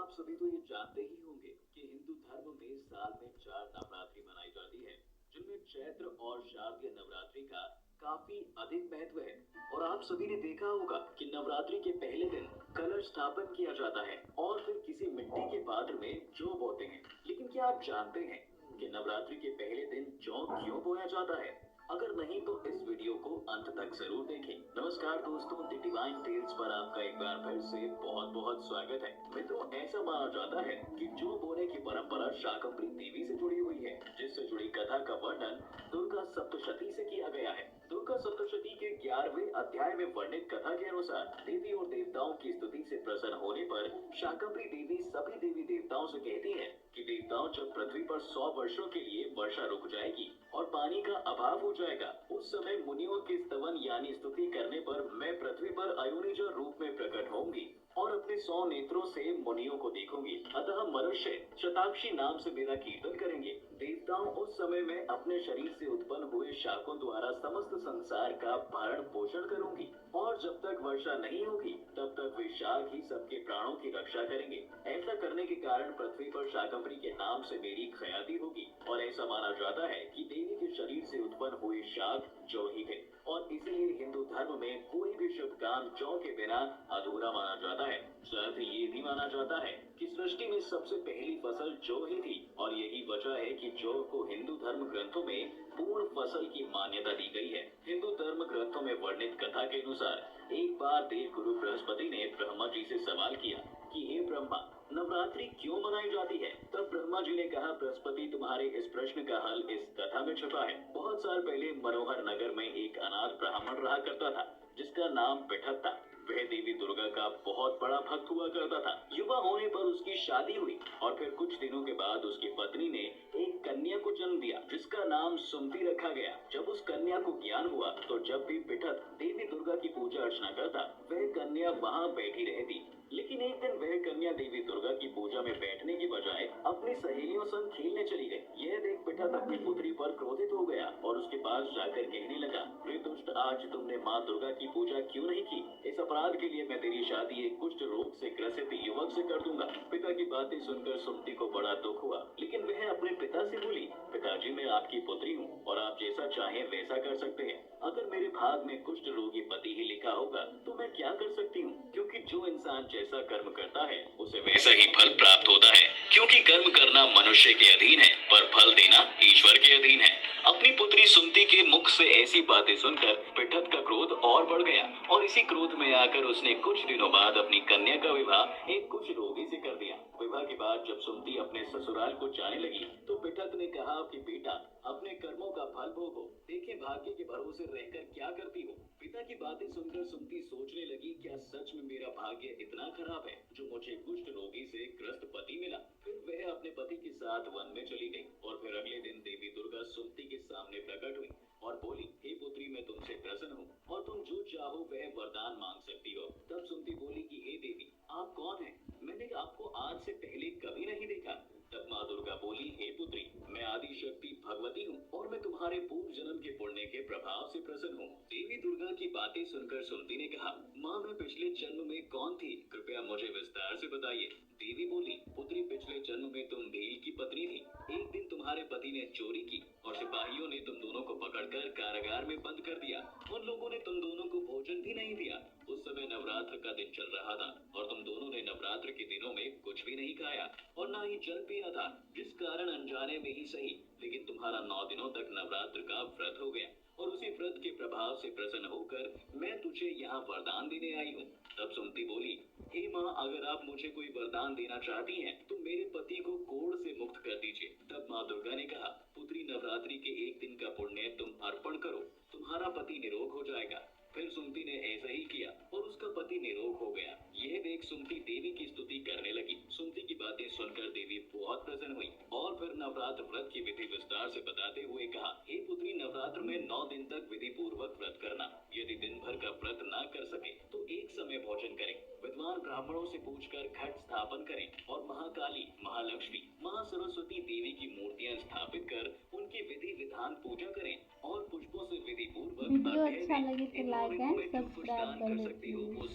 आप सभी तो ये जानते ही होंगे कि हिंदू धर्म में साल में 4 नवरात्रि मनाई जाती है, जिनमें चैत्र और शारदीय नवरात्रि का काफी अधिक महत्व है। और आप सभी ने देखा होगा कि नवरात्रि के पहले दिन कलश स्थापन किया जाता है और फिर किसी मिट्टी के पात्र में जौ बोते हैं। लेकिन क्या आप जानते हैं कि नवरात्रि के पहले दिन जौ क्यों बोया जाता है? अगर नहीं तो इस वीडियो को अंत तक जरूर देखें। नमस्कार दोस्तों, द डिवाइन टेल्स पर आपका एक बार फिर से बहुत बहुत स्वागत है। मित्रों, ऐसा माना जाता है कि जौ बोने की परंपरा शाकंभरी देवी से जुड़ी हुई है, जिससे जुड़ी कथा का वर्णन दुर्गा सप्तशती से किया गया है। दुर्गा सप्तशती के 11वें अध्याय में वर्णित कथा के अनुसार देवी और देवताओं की स्तुति से प्रसन्न होने पर शाकंभरी देवी सभी देवी देवताओं से कहती है कि देवताओं, जब पृथ्वी पर 100 वर्षों के लिए वर्षा रुक जाएगी और पानी का अभाव हो जाएगा, उस समय मुनियों के स्तवन यानी स्तुति करने पर मैं पृथ्वी पर अयोनिजा रूप में प्रकट होंगी और अपने 100 नेत्रों से मुनियों को देखूंगी। अतः मनुष्य शताक्षी नाम से मेरा कीर्तन करेंगे। देवताओं, उस समय मैं अपने शरीर से उत्पन्न हुए शाकों द्वारा समस्त संसार का भरण पोषण करूंगी और जब तक वर्षा नहीं होगी तब तक वे शाक ही सबके प्राणों की रक्षा करेंगे। ऐसा करने के कारण पृथ्वी पर शाकंभरी के नाम से मेरी ख्याति होगी और ऐसा माना जाता है कि देवी के शरीर से उत्पन्न हुए शाक जौ ही थे और इसीलिए हिंदू धर्म में कोई भी शुभ काम जौ के बिना अधूरा माना जाता है। साथ ही ये भी माना जाता है कि सृष्टि में सबसे पहली फसल जौ ही थी और यही वजह है कि जौ को हिंदू धर्म ग्रंथों में पूर्ण फसल की मान्यता दी गई है। हिंदू धर्म ग्रंथों में वर्णित कथा के अनुसार एक बार देव गुरु बृहस्पति ने ब्रह्मा जी से सवाल किया कि हे ब्रह्मा, नवरात्रि क्यों मनाई जाती है? तब ब्रह्मा जी ने कहा, बृहस्पति, तुम्हारे इस प्रश्न का हल इस कथा में छुपा है। बहुत साल पहले मनोहर नगर में एक अनाथ ब्राह्मण रहा करता था, जिसका नाम पिठत था। वह देवी दुर्गा का बहुत बड़ा भक्त हुआ करता था। युवा होने पर उसकी शादी हुई और फिर कुछ दिनों के बाद उसकी पत्नी ने एक कन्या को जन्म दिया, जिसका नाम सुमति रखा गया। जब उस कन्या को ज्ञान हुआ तो जब भी पिठत देवी दुर्गा की पूजा अर्चना करता, वह कन्या वहाँ बैठी रहती। लेकिन एक दिन वह कन्या देवी दुर्गा की पूजा में बैठने की बजाय अपनी सहेलियों संग खेलने चली गई। यह देख पिठत अपनी पुत्री पर क्रोधित हो गया और उसके पास जाकर कहने लगा, वे दुष्ट, आज तुमने माँ दुर्गा की पूजा क्यों नहीं की? इस अपराध के लिए मैं तेरी शादी एक कुष्ठ रोग से ग्रसित युवक से कर दूंगा। पिता की बातें सुनकर सुमति को बड़ा दुख हुआ, लेकिन वह अपने पिता से बोली, पिताजी, मैं आपकी पुत्री हूँ और आप जैसा चाहें वैसा कर सकते हैं। अगर मेरे भाग में कुष्ठ रोगी पति ही लिखा होगा तो मैं क्या कर सकती हूँ? क्योंकि जो इंसान जैसा कर्म करता है उसे वैसा ही फल प्राप्त होता है। क्योंकि कर्म करना मनुष्य के अधीन है पर फल देना ईश्वर के अधीन है। अपनी पुत्री सुमति के मुख से ऐसी बातें सुनकर पिठत का क्रोध और बढ़ गया और इसी क्रोध में आकर उसने कुछ दिनों बाद अपनी कन्या का विवाह एक कुछ रोगी से कर दिया। विवाह के बाद जब सुमति अपने ससुराल को जाने लगी तो पिठत ने कहा कि बेटा, अपने कर्मों का फल भोगो, देखे भाग्य के भरोसे रहकर क्या करती हो। पिता की बातें सुनकर सुमति सोचने लगी, क्या सच में मेरा भाग्य इतना खराब है जो मुझे कुष्ठ रोगी से ग्रस्त पति मिला? फिर वह अपने पति के साथ वन में चली गई और फिर अगले दिन देवी दुर्गा सुमति के सामने प्रकट हुई और बोली, हे पुत्री, मैं तुमसे प्रसन्न हूँ और तुम जो चाहो वह वरदान मांग सकती हो। तब सुमति बोली कि हे देवी, आप कौन हैं? मैंने आपको आज से पहले कभी नहीं देखा। तब माँ दुर्गा बोली, हे पुत्री, मैं आदि शक्ति भगवती हूँ और मैं तुम्हारे पूर्व जन्म के पुण्य के प्रभाव से प्रसन्न हूँ। देवी दुर्गा की बातें सुनकर सुमति ने कहा, माँ, मैं पिछले जन्म में कौन थी? कृपया मुझे विस्तार से बताइए। देवी बोली, पुत्री, पिछले जन्म में तुम भील की पत्नी थी। एक दिन तुम्हारे पति ने चोरी की और सिपाहियों ने तुम दोनों को पकड़कर कारागार में बंद कर दिया। उन लोगों ने तुम दोनों को भोजन भी नहीं दिया। उस समय नवरात्र का दिन चल रहा था और तुम दोनों ने नवरात्र के दिनों में कुछ भी नहीं खाया और ना ही जल पिया था, जिस कारण अनजाने में ही सही, लेकिन तुम्हारा 9 दिनों तक नवरात्र का व्रत हो गया और उसी व्रत के प्रभाव से प्रसन्न होकर मैं तुझे यहाँ वरदान देने आई हूँ। तब सुमति बोली, हे माँ, अगर आप मुझे कोई वरदान देना चाहती हैं तो मेरे पति को कोढ़ से मुक्त कर दीजिए। तब माँ दुर्गा ने कहा, पुत्री, नवरात्रि के एक दिन का पुण्य तुम अर्पण करो, तुम्हारा पति निरोग हो जाएगा। फिर सुमति ने ऐसा ही किया और उसका पति निरोग हो गया। यह देख सुमति देवी की स्तुति करने लगी। सुमति की बातें सुनकर देवी बहुत प्रसन्न हुई और फिर नवरात्र व्रत की विधि विस्तार से बताते हुए कहा, हे पुत्री, नवरात्र में 9 दिन तक विधि पूर्वक व्रत करना। यदि दिन भर का व्रत ना कर सके तो एक समय भोजन करें। विद्वान ब्राह्मणों से पूछकर घट स्थापन करें और महाकाली, महालक्ष्मी, महासरस्वती देवी की मूर्तियां स्थापित कर उनकी विधि विधान पूजा करें और पुष्पों से विधि पूर्वक वीडियो अच्छा लगे तो लाइक एंड सब्सक्राइब कर दीजिए।